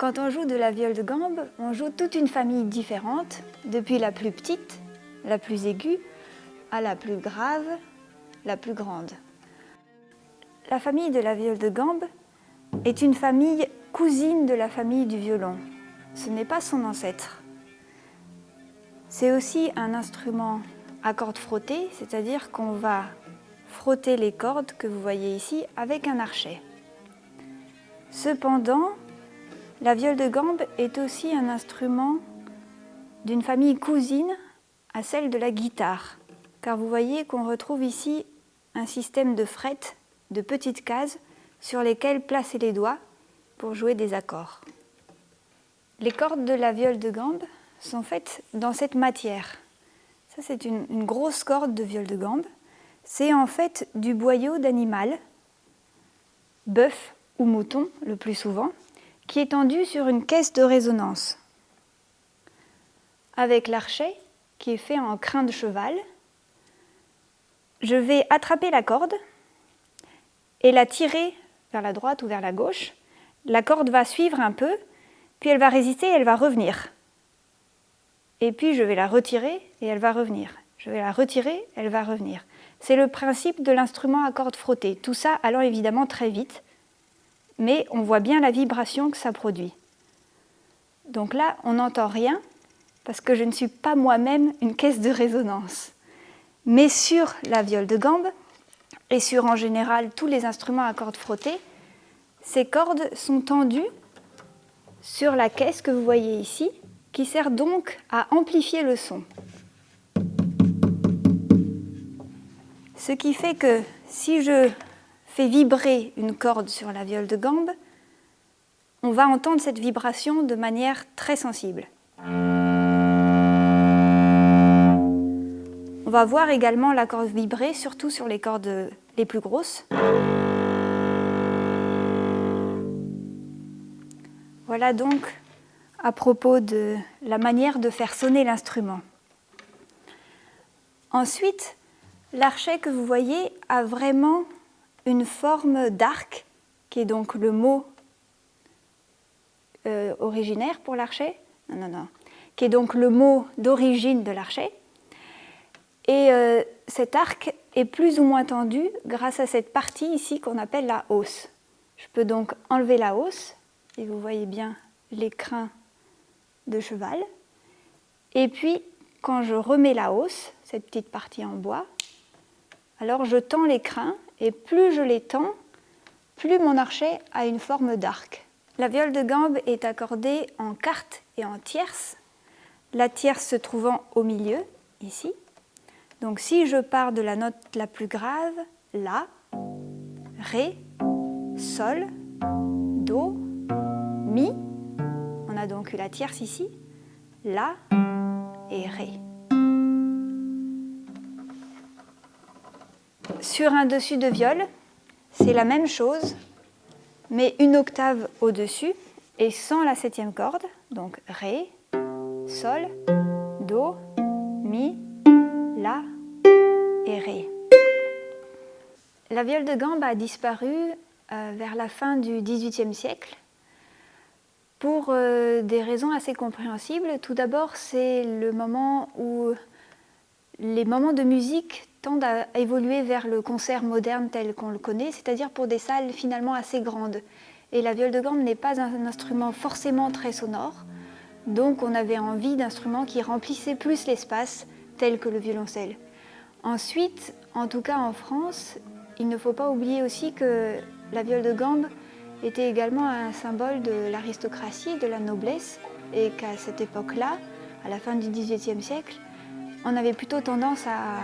Quand on joue de la viole de gambe, on joue toute une famille différente, depuis la plus petite, la plus aiguë, à la plus grave, la plus grande. La famille de la viole de gambe est une famille cousine de la famille du violon. Ce n'est pas son ancêtre. C'est aussi un instrument à cordes frottées, c'est-à-dire qu'on va frotter les cordes que vous voyez ici avec un archet. Cependant, la viole de gambe est aussi un instrument d'une famille cousine à celle de la guitare, car vous voyez qu'on retrouve ici un système de frettes, de petites cases sur lesquelles placer les doigts pour jouer des accords. Les cordes de la viole de gambe sont faites dans cette matière. Ça, c'est une grosse corde de viole de gambe. C'est en fait du boyau d'animal, bœuf ou mouton le plus souvent, qui est tendu sur une caisse de résonance, avec l'archet qui est fait en crin de cheval. Je vais attraper la corde et la tirer vers la droite ou vers la gauche. La corde va suivre un peu, puis elle va résister et elle va revenir. Et puis je vais la retirer et elle va revenir. Je vais la retirer, elle va revenir. C'est le principe de l'instrument à cordes frottées. Tout ça allant évidemment très vite, mais on voit bien la vibration que ça produit. Donc là, on n'entend rien, parce que je ne suis pas moi-même une caisse de résonance. Mais sur la viole de gambe, et sur en général tous les instruments à cordes frottées, ces cordes sont tendues sur la caisse que vous voyez ici, qui sert donc à amplifier le son. Ce qui fait que si je fais vibrer une corde sur la viole de gambe, on va entendre cette vibration de manière très sensible. On va voir également la corde vibrer, surtout sur les cordes les plus grosses. Voilà donc à propos de la manière de faire sonner l'instrument. Ensuite, l'archet que vous voyez a vraiment une forme d'arc, qui est donc le mot originaire pour l'archet, qui est donc le mot d'origine de l'archet. Et cet arc est plus ou moins tendu grâce à cette partie ici qu'on appelle la hausse. Je peux donc enlever la hausse, et vous voyez bien les crins de cheval. Et puis, quand je remets la hausse, cette petite partie en bois, alors je tends les crins, et plus je les tends, plus mon archet a une forme d'arc. La viole de gambe est accordée en quarte et en tierce, la tierce se trouvant au milieu, ici. Donc si je pars de la note la plus grave, La, Ré, Sol, Do, Mi, on a donc eu la tierce ici, La et Ré. Sur un dessus de viole, c'est la même chose, mais une octave au-dessus et sans la septième corde, donc Ré, Sol, Do, Mi, La et Ré. La viole de gambe a disparu vers la fin du XVIIIe siècle pour des raisons assez compréhensibles. Tout d'abord, c'est le moment où les moments de musique tendent à évoluer vers le concert moderne tel qu'on le connaît, c'est-à-dire pour des salles finalement assez grandes. Et la viole de gambe n'est pas un instrument forcément très sonore, donc on avait envie d'instruments qui remplissaient plus l'espace, tels que le violoncelle. Ensuite, en tout cas en France, il ne faut pas oublier aussi que la viole de gambe était également un symbole de l'aristocratie, de la noblesse, et qu'à cette époque-là, à la fin du XVIIIe siècle, on avait plutôt tendance à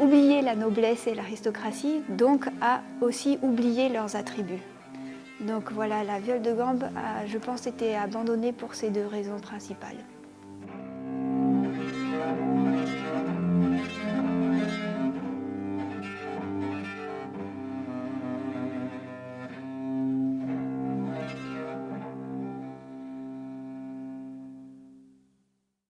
oublier la noblesse et l'aristocratie, donc à aussi oublier leurs attributs. Donc voilà, la viole de gambe a, je pense, été abandonnée pour ces deux raisons principales.